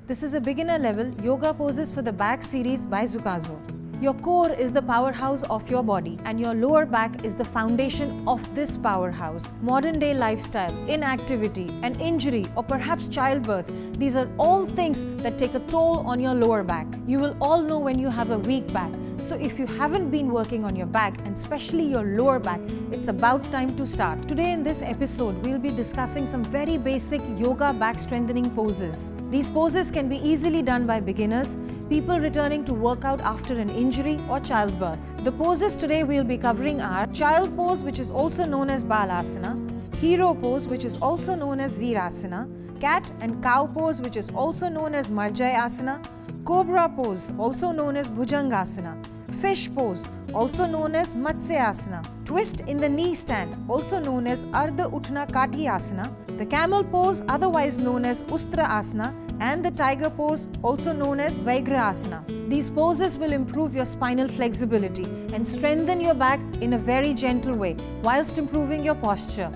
This is a beginner level yoga poses for the back series by Zukazo. Your core is the powerhouse of your body and your lower back is the foundation of this powerhouse. Modern day lifestyle, inactivity, an injury or perhaps childbirth, these are all things that take a toll on your lower back. You will all know when you have a weak back. So if you haven't been working on your back and especially your lower back, it's about time to start. Today in this episode, we'll be discussing some very basic yoga back strengthening poses. These poses can be easily done by beginners, people returning to workout after an injury or childbirth. The poses today we'll be covering are child pose, which is also known as Balasana, hero pose, which is also known as Virasana, cat and cow pose, which is also known as Marjaiasana, cobra pose, also known as Bhujangasana, fish pose, also known as Matsyasana, twist in the knee stand, also known as Ardha Uttana Asana, the camel pose, otherwise known as Ustrasana, and the tiger pose, also known as Virasana. These poses will improve your spinal flexibility and strengthen your back in a very gentle way, whilst improving your posture.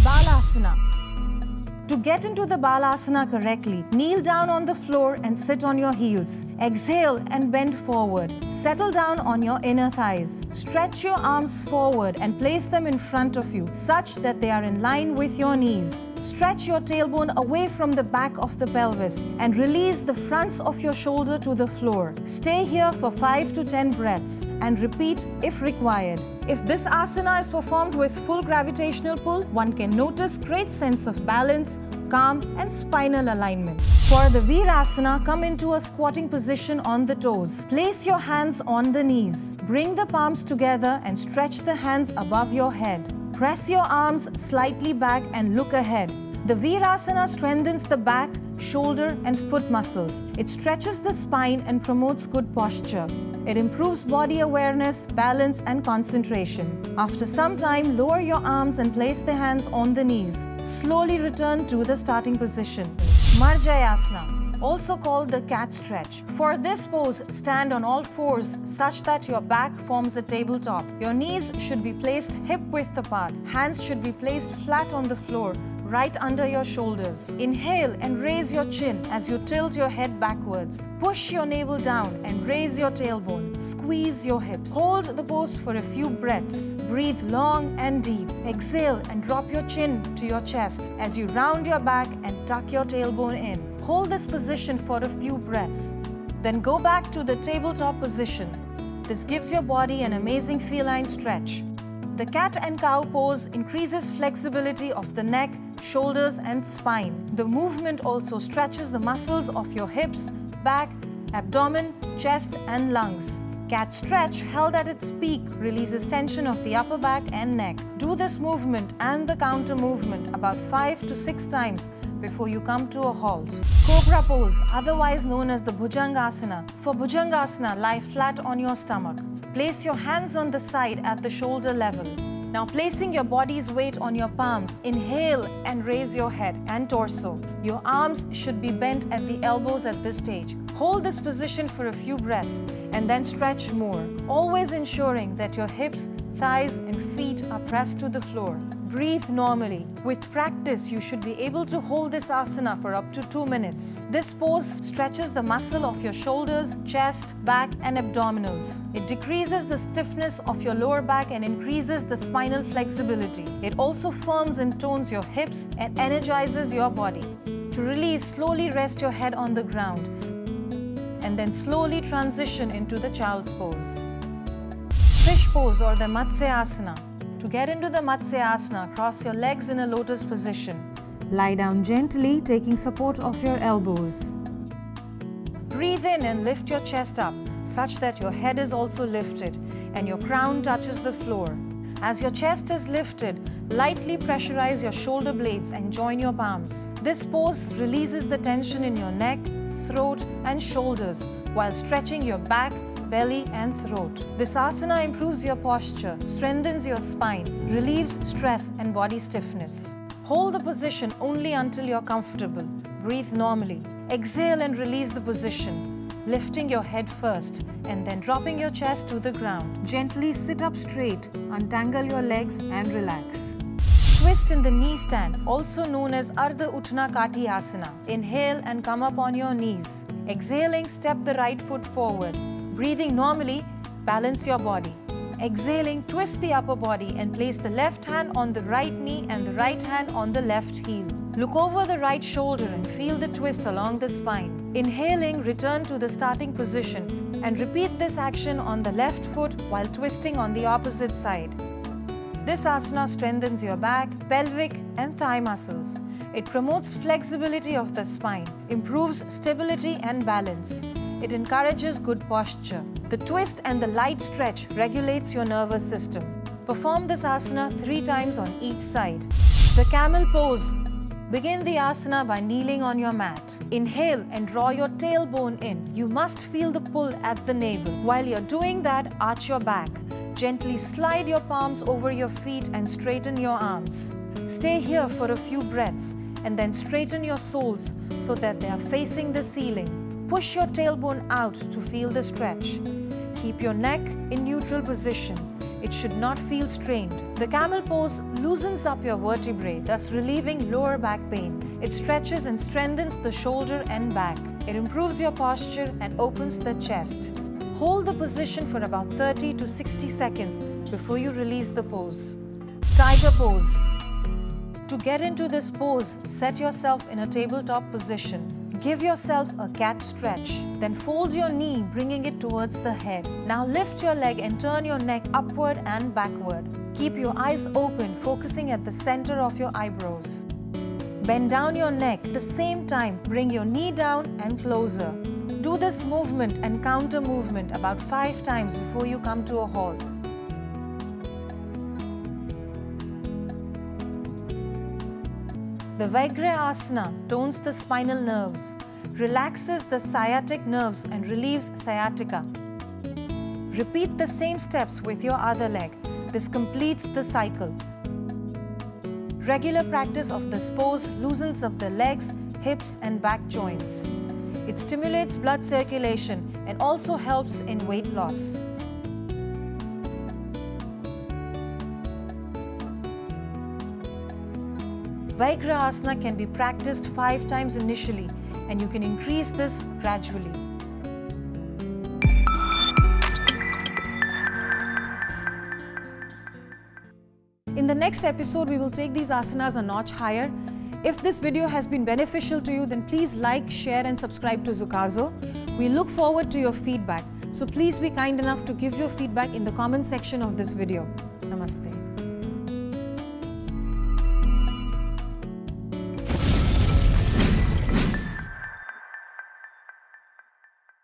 Balasana. To get into the Balasana correctly, kneel down on the floor and sit on your heels. Exhale and bend forward. Settle down on your inner thighs. Stretch your arms forward and place them in front of you such that they are in line with your knees. Stretch your tailbone away from the back of the pelvis and release the fronts of your shoulder to the floor. Stay here for 5 to 10 breaths and repeat if required. If this asana is performed with full gravitational pull, one can notice great sense of balance, calm and spinal alignment. For the Virasana, come into a squatting position on the toes. Place your hands on the knees. Bring the palms together and stretch the hands above your head. Press your arms slightly back and look ahead. The Virasana strengthens the back, shoulder and foot muscles. It stretches the spine and promotes good posture. It improves body awareness, balance and concentration. After some time, lower your arms and place the hands on the knees. Slowly return to the starting position. Marjaiasana, also called the cat stretch. For this pose, stand on all fours such that your back forms a tabletop. Your knees should be placed hip-width apart. Hands should be placed flat on the floor, right under your shoulders. Inhale and raise your chin as you tilt your head backwards. Push your navel down and raise your tailbone. Squeeze your hips. Hold the pose for a few breaths. Breathe long and deep. Exhale and drop your chin to your chest as you round your back and tuck your tailbone in. Hold this position for a few breaths. Then go back to the tabletop position. This gives your body an amazing feline stretch. The cat and cow pose increases flexibility of the neck, shoulders and spine. The movement also stretches the muscles of your hips, back, abdomen, chest and lungs. Cat stretch held at its peak releases tension of the upper back and neck. Do this movement and the counter movement about 5 to 6 times before you come to a halt. Cobra pose, otherwise known as the Bhujangasana. For Bhujangasana, lie flat on your stomach. Place your hands on the side at the shoulder level. Now placing your body's weight on your palms, inhale and raise your head and torso. Your arms should be bent at the elbows at this stage. Hold this position for a few breaths and then stretch more, always ensuring that your hips, thighs and feet are pressed to the floor. Breathe normally. With practice, you should be able to hold this asana for up to 2 minutes. This pose stretches the muscle of your shoulders, chest, back and abdominals. It decreases the stiffness of your lower back and increases the spinal flexibility. It also firms and tones your hips and energizes your body. To release, slowly rest your head on the ground and then slowly transition into the child's pose. Fish pose or the Matsyasana. To get into the Matsyasana, cross your legs in a lotus position. Lie down gently, taking support of your elbows. Breathe in and lift your chest up, such that your head is also lifted and your crown touches the floor. As your chest is lifted, lightly pressurize your shoulder blades and join your palms. This pose releases the tension in your neck, throat and shoulders while stretching your back, belly and throat. This asana improves your posture, strengthens your spine, relieves stress and body stiffness. Hold the position only until you're comfortable. Breathe normally. Exhale and release the position, lifting your head first and then dropping your chest to the ground. Gently sit up straight, untangle your legs and relax. Twist in the knee stand, also known as Ardha Uttana Asana. Inhale and come up on your knees. Exhaling, step the right foot forward. Breathing normally, balance your body. Exhaling, twist the upper body and place the left hand on the right knee and the right hand on the left heel. Look over the right shoulder and feel the twist along the spine. Inhaling, return to the starting position and repeat this action on the left foot while twisting on the opposite side. This asana strengthens your back, pelvic and thigh muscles. It promotes flexibility of the spine, improves stability and balance. It encourages good posture. The twist and the light stretch regulates your nervous system. Perform this asana 3 times on each side. The camel pose. Begin the asana by kneeling on your mat. Inhale and draw your tailbone in. You must feel the pull at the navel. While you're doing that, arch your back. Gently slide your palms over your feet and straighten your arms. Stay here for a few breaths and then straighten your soles so that they are facing the ceiling. Push your tailbone out to feel the stretch. Keep your neck in neutral position. It should not feel strained. The camel pose loosens up your vertebrae, thus relieving lower back pain. It stretches and strengthens the shoulder and back. It improves your posture and opens the chest. Hold the position for about 30 to 60 seconds before you release the pose. Tiger pose. To get into this pose, set yourself in a tabletop position. Give yourself a cat stretch. Then fold your knee, bringing it towards the head. Now lift your leg and turn your neck upward and backward. Keep your eyes open, focusing at the center of your eyebrows. Bend down your neck. At the same time, bring your knee down and closer. Do this movement and counter movement about 5 times before you come to a halt. The Virasana tones the spinal nerves, relaxes the sciatic nerves and relieves sciatica. Repeat the same steps with your other leg. This completes the cycle. Regular practice of this pose loosens up the legs, hips and back joints. It stimulates blood circulation and also helps in weight loss. Virasana can be practiced 5 times initially, and you can increase this gradually. In the next episode, we will take these asanas a notch higher. If this video has been beneficial to you, then please like, share and subscribe to Zukazo. We look forward to your feedback. So please be kind enough to give your feedback in the comment section of this video. Namaste.